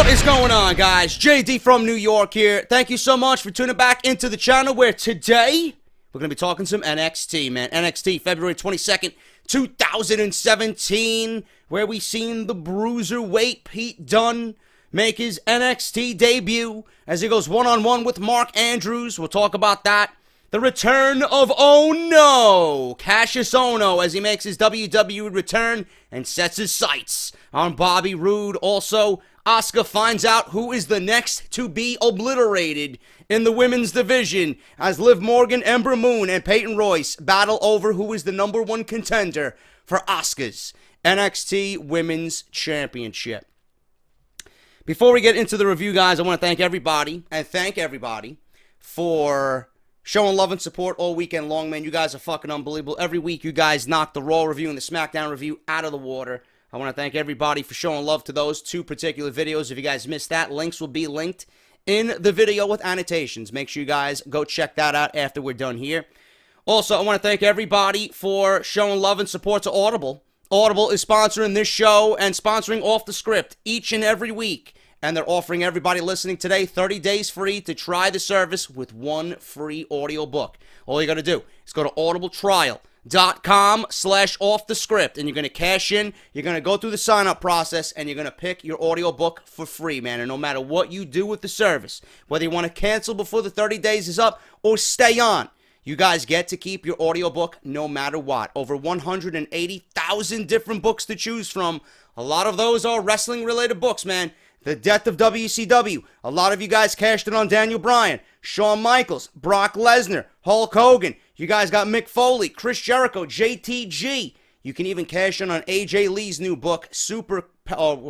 What is going on, guys? JD from New York here. Thank you so much for tuning back into the channel where today we're going to be talking some NXT, man. NXT, February 22nd, 2017, where we seen the bruiserweight Pete Dunne make his NXT debut as he goes one-on-one with Mark Andrews. We'll talk about that. The return of Ohno, Kassius Ohno, as he makes his WWE return and sets his sights on Bobby Roode. Also, Asuka finds out who is the next to be obliterated in the women's division as Liv Morgan, Ember Moon, and Peyton Royce battle over who is the _1 contender for Asuka's NXT Women's Championship. Before we get into the review, guys, I want to thank everybody for showing love and support all weekend long, man. You guys are fucking unbelievable. Every week, you guys knock the Raw review and the SmackDown review out of the water. I want to thank everybody for showing love to those two particular videos. If you guys missed that, links will be linked in the video with annotations. Make sure you guys go check that out after we're done here. Also, I want to thank everybody for showing love and support to Audible. Audible is sponsoring this show and sponsoring Off the Script each and every week. And they're offering everybody listening today 30 days free to try the service with one free audiobook. All you got to do is go to audibletrial.com/offthescript and you're going to cash in. You're going to go through the sign-up process and you're going to pick your audiobook for free, man. And no matter what you do with the service, whether you want to cancel before the 30 days is up or stay on, you guys get to keep your audiobook no matter what. Over 180,000 different books to choose from. A lot of those are wrestling-related books, man. The death of WCW. A lot of you guys cashed in on Daniel Bryan, Shawn Michaels, Brock Lesnar, Hulk Hogan. You guys got Mick Foley, Chris Jericho, JTG. You can even cash in on AJ Lee's new book,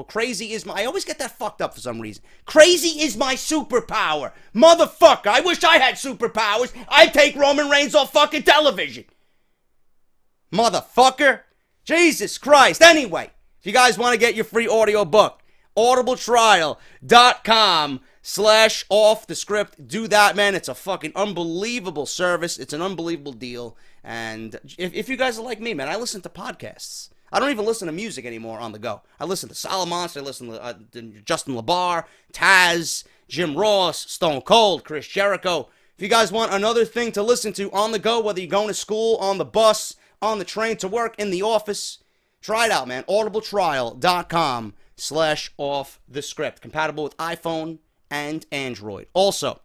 Crazy is my... I always get that fucked up for some reason. Crazy is my superpower. Motherfucker, I wish I had superpowers. I'd take Roman Reigns off fucking television. Motherfucker. Jesus Christ. Anyway, if you guys want to get your free audio book, audibletrial.com/offthescript. Do that, man. It's a fucking unbelievable service. It's an unbelievable deal. And if you guys are like me, man, I listen to podcasts. I don't even listen to music anymore on the go. I listen to Solomon, I listen to Justin LaBar, Taz, Jim Ross, Stone Cold, Chris Jericho. If you guys want another thing to listen to on the go, whether you're going to school, on the bus, on the train, to work, in the office, try it out, man. audibletrial.com/offthescript. Compatible with iPhone and Android. Also,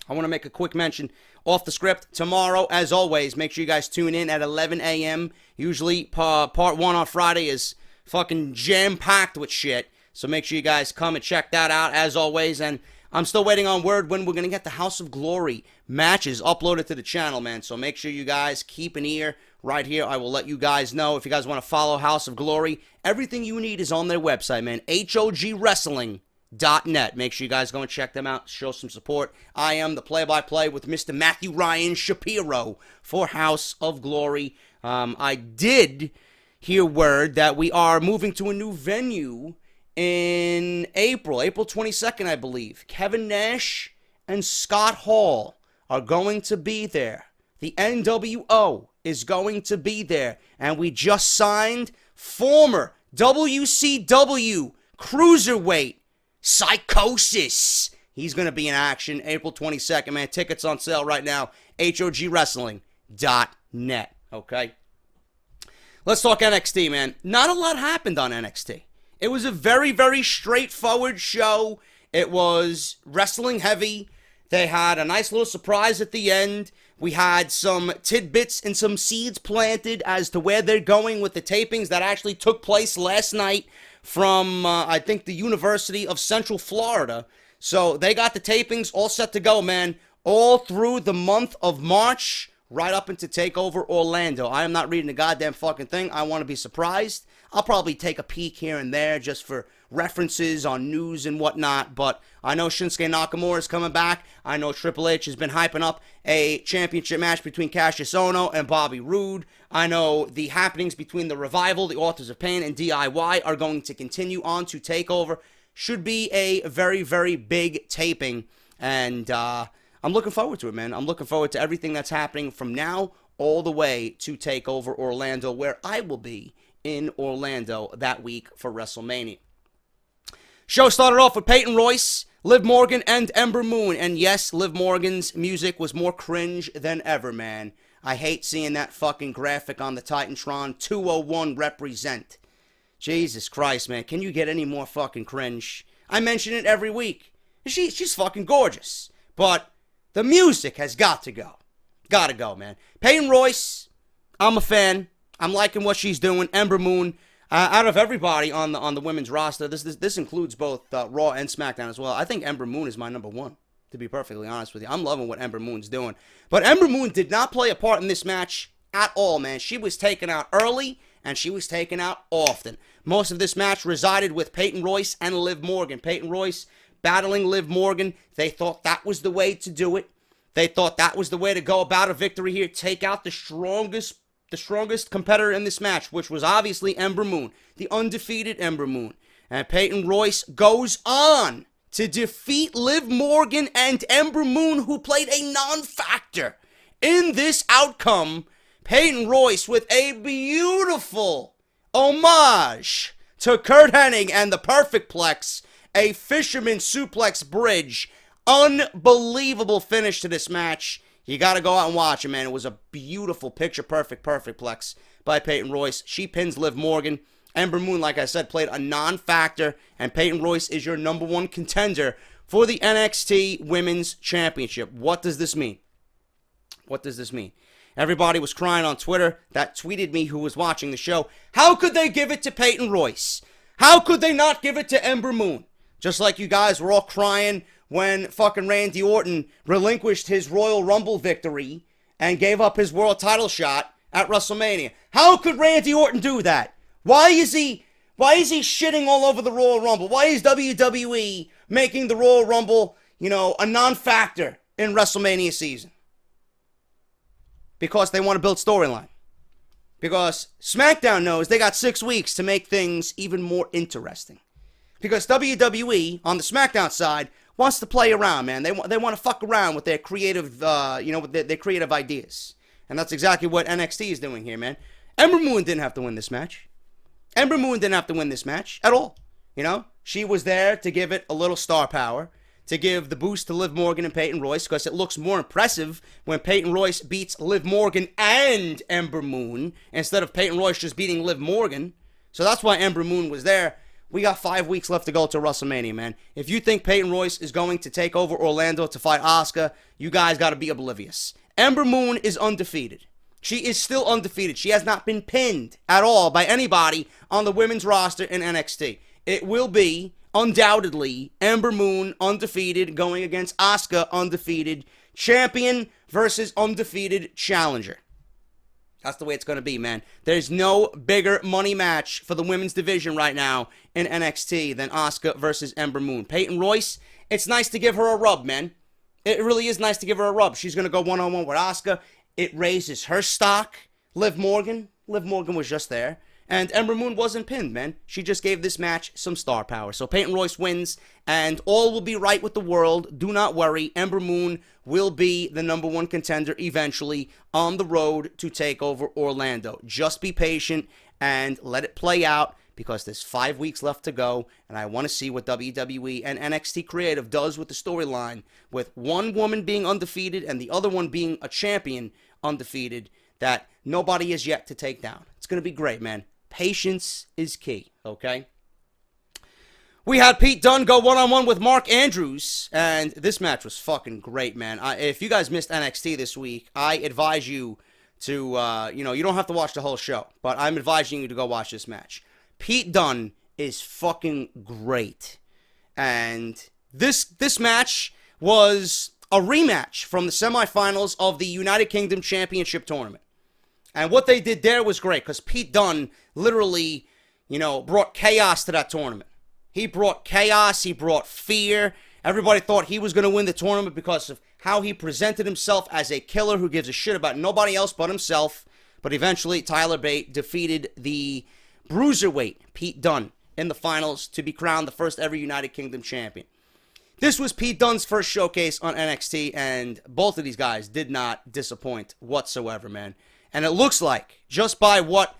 I want to make a quick mention. Off the Script tomorrow, as always. Make sure you guys tune in at 11 a.m. Usually, part 1 on Friday is fucking jam-packed with shit. So make sure you guys come and check that out, as always. And I'm still waiting on word when we're going to get the House of Glory matches uploaded to the channel, man. So make sure you guys keep an ear right here. I will let you guys know. If you guys want to follow House of Glory, everything you need is on their website, man. HOGWrestling.net. Make sure you guys go and check them out. Show some support. I am the play-by-play with Mr. Matthew Ryan Shapiro for House of Glory. I did hear word that we are moving to a new venue in April 22nd, I believe. Kevin Nash and Scott Hall are going to be there. The NWO is going to be there. And we just signed former WCW Cruiserweight Psychosis. He's going to be in action April 22nd, man. Tickets on sale right now. HOGWrestling.net. Okay? Let's talk NXT, man. Not a lot happened on NXT. It was a very, very straightforward show. It was wrestling heavy. They had a nice little surprise at the end. We had some tidbits and some seeds planted as to where they're going with the tapings that actually took place last night from, I think, the University of Central Florida. So they got the tapings all set to go, man, all through the month of March, right up into TakeOver Orlando. I am not reading the goddamn fucking thing. I want to be surprised. I'll probably take a peek here and there just for references on news and whatnot, but I know Shinsuke Nakamura is coming back. I know Triple H has been hyping up a championship match between Kassius Ohno and Bobby Roode. I know the happenings between the Revival, the Authors of Pain, and DIY are going to continue on to TakeOver. Should be a very, very big taping, and I'm looking forward to it, man. I'm looking forward to everything that's happening from now all the way to TakeOver Orlando, where I will be in Orlando that week for WrestleMania. Show started off with Peyton Royce, Liv Morgan, and Ember Moon. And yes, Liv Morgan's music was more cringe than ever, man. I hate seeing that fucking graphic on the Titantron. 201 represent. Jesus Christ, man. Can you get any more fucking cringe? I mention it every week. She's fucking gorgeous. But the music has got to go. Gotta go, man. Peyton Royce, I'm a fan. I'm liking what she's doing. Ember Moon, out of everybody on the women's roster, this includes both Raw and SmackDown as well. I think Ember Moon is my number one, to be perfectly honest with you. I'm loving what Ember Moon's doing. But Ember Moon did not play a part in this match at all, man. She was taken out early, and she was taken out often. Most of this match resided with Peyton Royce and Liv Morgan. Peyton Royce battling Liv Morgan. They thought that was the way to do it. They thought that was the way to go about a victory here. Take out the strongest competitor in this match, which was obviously Ember Moon, the undefeated Ember Moon. And Peyton Royce goes on to defeat Liv Morgan and Ember Moon, who played a non-factor in this outcome. Peyton Royce with a beautiful homage to Kurt Hennig and the Perfect Plex, a fisherman suplex bridge. Unbelievable finish to this match. You got to go out and watch it, man. It was a beautiful perfect plex by Peyton Royce. She pins Liv Morgan. Ember Moon, like I said, played a non-factor, and Peyton Royce is your number one contender for the NXT Women's Championship. What does this mean? What does this mean? Everybody was crying on Twitter that tweeted me who was watching the show. How could they give it to Peyton Royce? How could they not give it to Ember Moon? Just like you guys were all crying when fucking Randy Orton relinquished his Royal Rumble victory and gave up his world title shot at WrestleMania. How could Randy Orton do that? Why is he shitting all over the Royal Rumble? Why is WWE making the Royal Rumble, a non-factor in WrestleMania season? Because they want to build storyline. Because SmackDown knows they got 6 weeks to make things even more interesting. Because WWE, on the SmackDown side, wants to play around, man. They want to fuck around with their creative, with their creative ideas. And that's exactly what NXT is doing here, man. Ember Moon didn't have to win this match. Ember Moon didn't have to win this match at all. She was there to give it a little star power, to give the boost to Liv Morgan and Peyton Royce, because it looks more impressive when Peyton Royce beats Liv Morgan and Ember Moon, instead of Peyton Royce just beating Liv Morgan. So that's why Ember Moon was there. We got 5 weeks left to go to WrestleMania, man. If you think Peyton Royce is going to take over Orlando to fight Asuka, you guys got to be oblivious. Ember Moon is undefeated. She is still undefeated. She has not been pinned at all by anybody on the women's roster in NXT. It will be, undoubtedly, Ember Moon undefeated going against Asuka undefeated. Champion versus undefeated challenger. That's the way it's going to be, man. There's no bigger money match for the women's division right now in NXT than Asuka versus Ember Moon. Peyton Royce, it's nice to give her a rub, man. It really is nice to give her a rub. She's going to go one-on-one with Asuka. It raises her stock. Liv Morgan was just there. And Ember Moon wasn't pinned, man. She just gave this match some star power. So Peyton Royce wins, and all will be right with the world. Do not worry. Ember Moon will be the number one contender eventually on the road to take over Orlando. Just be patient and let it play out, because there's 5 weeks left to go, and I want to see what WWE and NXT Creative does with the storyline, with one woman being undefeated and the other one being a champion undefeated that nobody is yet to take down. It's going to be great, man. Patience is key, okay? We had Pete Dunne go one-on-one with Mark Andrews, and this match was fucking great, man. If you guys missed NXT this week, I advise you to, you don't have to watch the whole show, but I'm advising you to go watch this match. Pete Dunne is fucking great, and this match was a rematch from the semifinals of the United Kingdom Championship Tournament. And what they did there was great, because Pete Dunne literally, brought chaos to that tournament. He brought chaos. He brought fear. Everybody thought he was going to win the tournament because of how he presented himself as a killer who gives a shit about nobody else but himself. But eventually, Tyler Bate defeated the bruiserweight Pete Dunne in the finals to be crowned the first ever United Kingdom champion. This was Pete Dunne's first showcase on NXT, and both of these guys did not disappoint whatsoever, man. And it looks like, just by what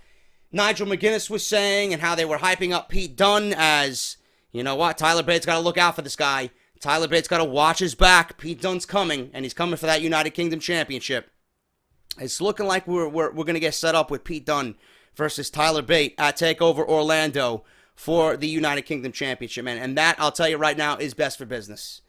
Nigel McGuinness was saying and how they were hyping up Pete Dunne as, you know what? Tyler Bate's got to look out for this guy. Tyler Bate's got to watch his back. Pete Dunne's coming, and he's coming for that United Kingdom Championship. It's looking like we're going to get set up with Pete Dunne versus Tyler Bate at TakeOver Orlando for the United Kingdom Championship, man. And that, I'll tell you right now, is best for business.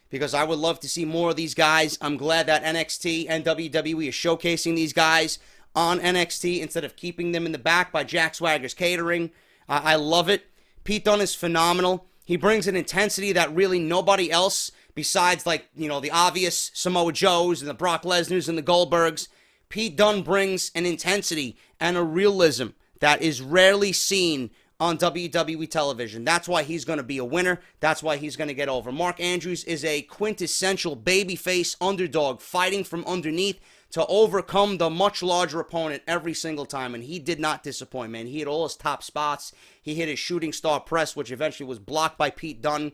Because I would love to see more of these guys. I'm glad that NXT and WWE is showcasing these guys on NXT instead of keeping them in the back by Jack Swagger's Catering. I love it. Pete Dunne is phenomenal. He brings an intensity that really nobody else, besides, like, you know, the obvious Samoa Joes and the Brock Lesnars and the Goldbergs. Pete Dunne brings an intensity and a realism that is rarely seen on WWE television. That's why he's going to be a winner. That's why he's going to get over. Mark Andrews is a quintessential babyface underdog fighting from underneath to overcome the much larger opponent every single time, and he did not disappoint, man. He hit all his top spots. He hit his shooting star press, which eventually was blocked by Pete Dunne.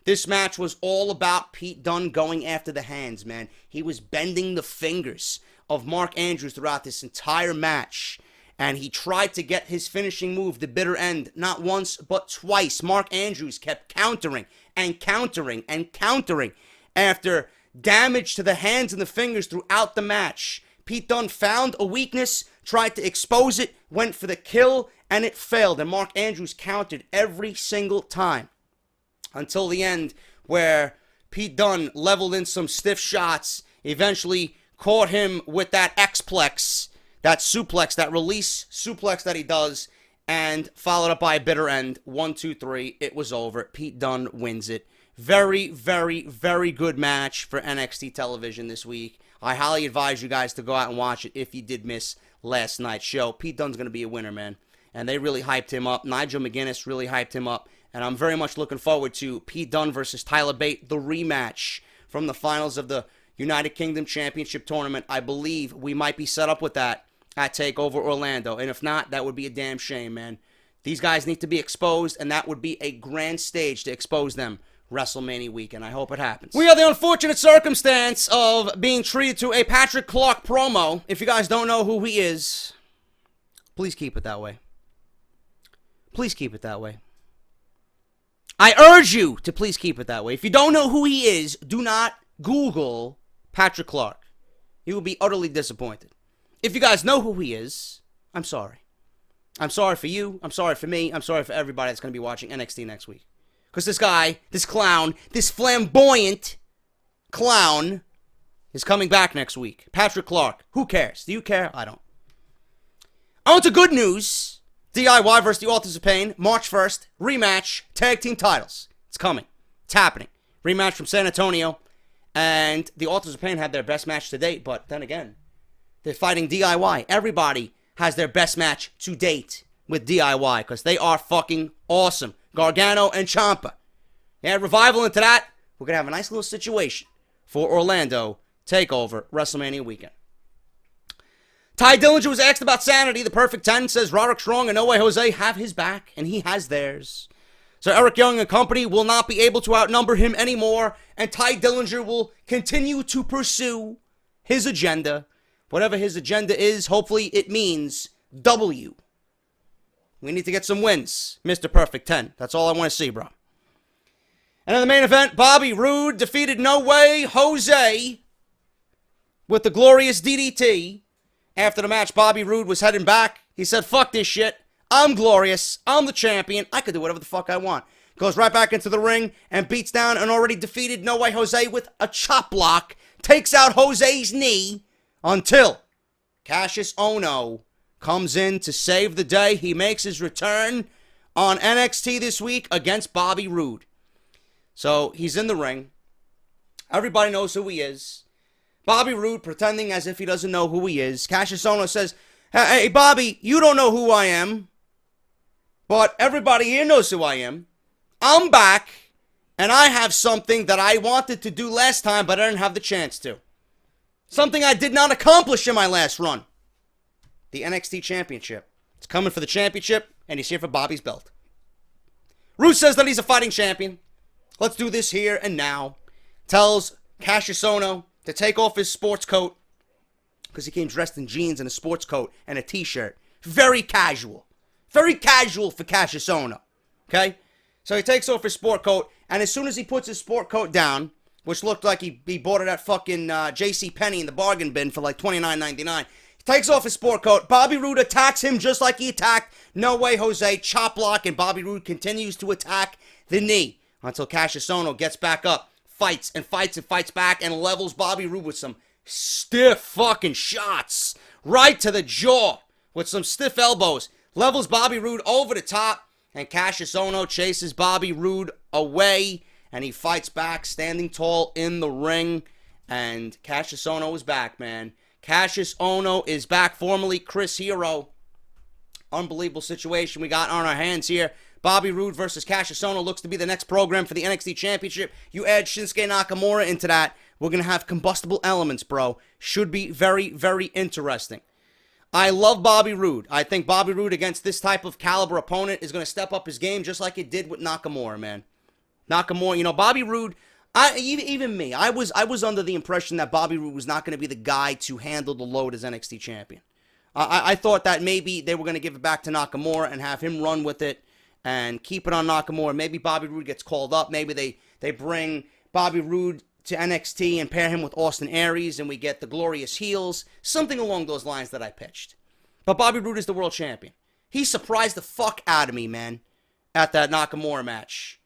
This match was all about Pete Dunne going after the hands, man. He was bending the fingers of Mark Andrews throughout this entire match. And he tried to get his finishing move, the bitter end, not once, but twice. Mark Andrews kept countering and countering and countering after damage to the hands and the fingers throughout the match. Pete Dunne found a weakness, tried to expose it, went for the kill, and it failed. And Mark Andrews countered every single time until the end, where Pete Dunne leveled in some stiff shots, eventually caught him with that X-Plex, that suplex, that release suplex that he does, and followed up by a bitter end. 1, 2, 3. It was over. Pete Dunne wins it. Very, very, very good match for NXT television this week. I highly advise you guys to go out and watch it if you did miss last night's show. Pete Dunne's going to be a winner, man. And they really hyped him up. Nigel McGuinness really hyped him up. And I'm very much looking forward to Pete Dunne versus Tyler Bate, the rematch from the finals of the United Kingdom Championship Tournament. I believe we might be set up with that at TakeOver Orlando. And if not, that would be a damn shame, man. These guys need to be exposed, and that would be a grand stage to expose them WrestleMania weekend. I hope it happens. We are the unfortunate circumstance of being treated to a Patrick Clark promo. If you guys don't know who he is, please keep it that way. Please keep it that way. I urge you to please keep it that way. If you don't know who he is, do not Google Patrick Clark. You will be utterly disappointed. If you guys know who he is, I'm sorry. I'm sorry for you. I'm sorry for me. I'm sorry for everybody that's going to be watching NXT next week. Because this guy, this clown, this flamboyant clown is coming back next week. Patrick Clark. Who cares? Do you care? I don't. On to good news. DIY versus the Authors of Pain. March 1st. Rematch. Tag team titles. It's coming. It's happening. Rematch from San Antonio. And the Authors of Pain had their best match to date. But then again, they're fighting DIY. Everybody has their best match to date with DIY. Because they are fucking awesome. Gargano and Ciampa. Yeah, revival into that. We're going to have a nice little situation for Orlando TakeOver WrestleMania weekend. Ty Dillinger was asked about sanity. The Perfect 10 says Roderick Strong and No Way Jose have his back, and he has theirs. So Eric Young and company will not be able to outnumber him anymore, and Ty Dillinger will continue to pursue his agenda. Whatever his agenda is, hopefully it means W. We need to get some wins, Mr. Perfect 10. That's all I want to see, bro. And in the main event, Bobby Roode defeated No Way Jose with the glorious DDT. After the match, Bobby Roode was heading back. He said, fuck this shit. I'm glorious. I'm the champion. I can do whatever the fuck I want. Goes right back into the ring and beats down an already defeated No Way Jose with a chop block. Takes out Jose's knee until Kassius Ohno comes in to save the day. He makes his return on NXT this week against Bobby Roode. So he's in the ring. Everybody knows who he is. Bobby Roode pretending as if he doesn't know who he is. Kassius Ohno says, hey, Bobby, you don't know who I am. But everybody here knows who I am. I'm back. And I have something that I wanted to do last time, but I didn't have the chance to. Something I did not accomplish in my last run. The NXT Championship. It's coming for the championship, and he's here for Bobby's belt. Roode says that he's a fighting champion. Let's do this here and now. Tells Kassius Ohno to take off his sports coat, because he came dressed in jeans and a sports coat and a t-shirt. Very casual. Very casual for Kassius Ohno. Okay? So he takes off his sport coat, and as soon as he puts his sport coat down, which looked like he bought it at fucking J.C. Penney in the bargain bin for like $29.99, he takes off his sport coat. Bobby Roode attacks him just like he attacked No Way Jose, chop block, and Bobby Roode continues to attack the knee until Kassius Ohno gets back up, fights and fights and fights back, and levels Bobby Roode with some stiff fucking shots right to the jaw with some stiff elbows. Levels Bobby Roode over the top, and Kassius Ohno chases Bobby Roode away, and he fights back, standing tall in the ring. And Kassius Ohno is back, man. Kassius Ohno is back, formerly Chris Hero. Unbelievable situation we got on our hands here. Bobby Roode versus Kassius Ohno looks to be the next program for the NXT Championship. You add Shinsuke Nakamura into that, we're going to have combustible elements, bro. Should be very, very interesting. I love Bobby Roode. I think Bobby Roode against this type of caliber opponent is going to step up his game just like it did with Nakamura, man. Nakamura, Bobby Roode, even me, I was under the impression that Bobby Roode was not going to be the guy to handle the load as NXT champion. I thought that maybe they were going to give it back to Nakamura and have him run with it and keep it on Nakamura. Maybe Bobby Roode gets called up. Maybe they bring Bobby Roode to NXT and pair him with Austin Aries and we get the Glorious Heels. Something along those lines that I pitched. But Bobby Roode is the world champion. He surprised the fuck out of me, man, at that Nakamura match.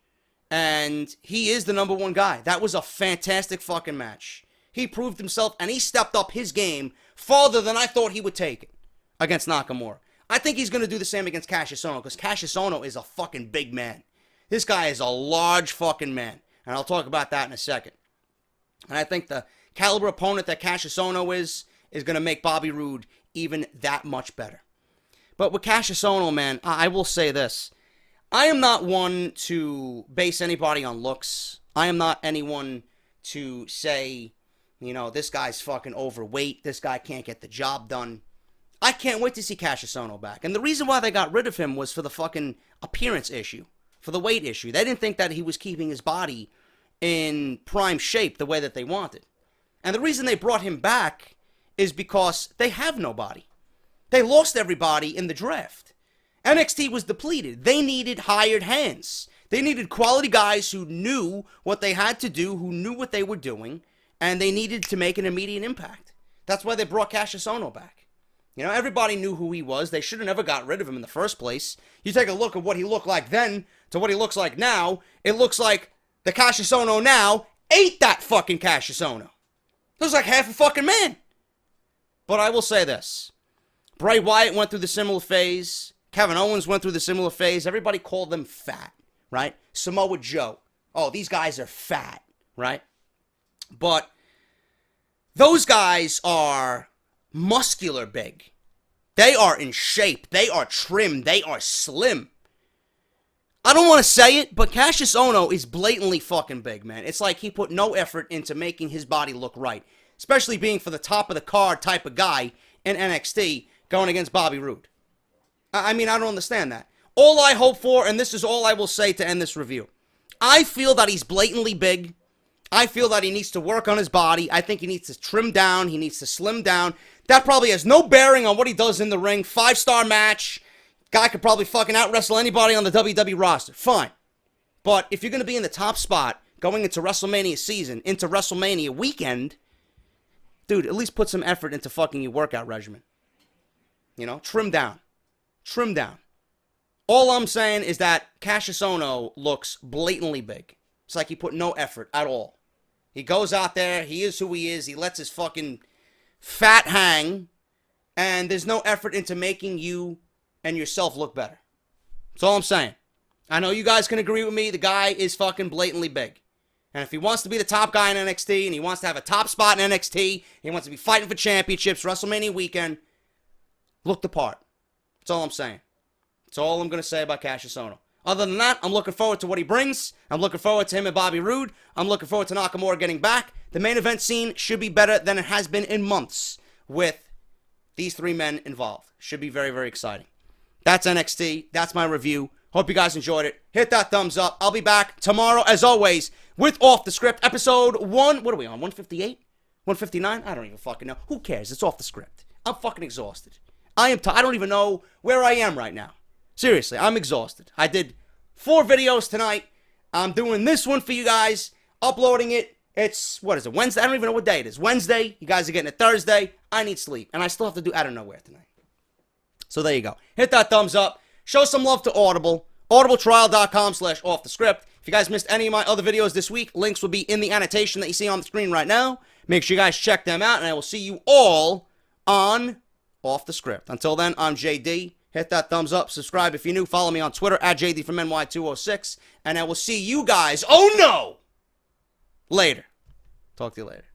And he is the number one guy. That was a fantastic fucking match. He proved himself and he stepped up his game farther than I thought he would take it against Nakamura. I think he's going to do the same against Kassius Ohno because Kassius Ohno is a fucking big man. This guy is a large fucking man. And I'll talk about that in a second. And I think the caliber opponent that Kassius Ohno is going to make Bobby Roode even that much better. But with Kassius Ohno, man, I will say this. I am not one to base anybody on looks. I am not anyone to say, this guy's fucking overweight. This guy can't get the job done. I can't wait to see Kassius Ohno back. And the reason why they got rid of him was for the fucking appearance issue, for the weight issue. They didn't think that he was keeping his body in prime shape the way that they wanted. And the reason they brought him back is because they have nobody. They lost everybody in the draft. NXT was depleted. They needed hired hands. They needed quality guys who knew what they had to do, who knew what they were doing, and they needed to make an immediate impact. That's why they brought Kassius Ohno back. Everybody knew who he was. They should have never got rid of him in the first place. You take a look at what he looked like then to what he looks like now. It looks like the Kassius Ohno now ate that fucking Kassius Ohno. Looks like half a fucking man. But I will say this. Bray Wyatt went through the similar phase. Kevin Owens went through the similar phase. Everybody called them fat, right? Samoa Joe. Oh, these guys are fat, right? But those guys are muscular big. They are in shape. They are trim. They are slim. I don't want to say it, but Kassius Ohno is blatantly fucking big, man. It's like he put no effort into making his body look right. Especially being for the top of the card type of guy in NXT going against Bobby Roode. I don't understand that. All I hope for, and this is all I will say to end this review, I feel that he's blatantly big. I feel that he needs to work on his body. I think he needs to trim down. He needs to slim down. That probably has no bearing on what he does in the ring. 5-star match. Guy could probably fucking out-wrestle anybody on the WWE roster. Fine. But if you're going to be in the top spot going into WrestleMania season, into WrestleMania weekend, dude, at least put some effort into fucking your workout regimen. Trim down. Trim down. All I'm saying is that Kassius Ohno looks blatantly big. It's like he put no effort at all. He goes out there, he is who he is, he lets his fucking fat hang, and there's no effort into making you and yourself look better. That's all I'm saying. I know you guys can agree with me, the guy is fucking blatantly big. And if he wants to be the top guy in NXT, and he wants to have a top spot in NXT, he wants to be fighting for championships, WrestleMania weekend, look the part. That's all I'm saying. That's all I'm going to say about Kassius Ohno. Other than that, I'm looking forward to what he brings. I'm looking forward to him and Bobby Roode. I'm looking forward to Nakamura getting back. The main event scene should be better than it has been in months with these three men involved. Should be very, very exciting. That's NXT. That's my review. Hope you guys enjoyed it. Hit that thumbs up. I'll be back tomorrow, as always, with Off the Script. Episode 1. What are we on? 158? 159? I don't even fucking know. Who cares? It's off the script. I'm fucking exhausted. I don't even know where I am right now. Seriously, I'm exhausted. I did 4 videos tonight. I'm doing this one for you guys, uploading it. It's, what is it, Wednesday? I don't even know what day it is. Wednesday. You guys are getting it Thursday. I need sleep. And I still have to do Out of Nowhere tonight. So there you go. Hit that thumbs up. Show some love to Audible. audibletrial.com/offthescript. If you guys missed any of my other videos this week, links will be in the annotation that you see on the screen right now. Make sure you guys check them out, and I will see you all on Off the Script. Until then, I'm JD. Hit that thumbs up. Subscribe if you're new. Follow me on Twitter at JD from NY206. And I will see you guys, oh no, later. Talk to you later.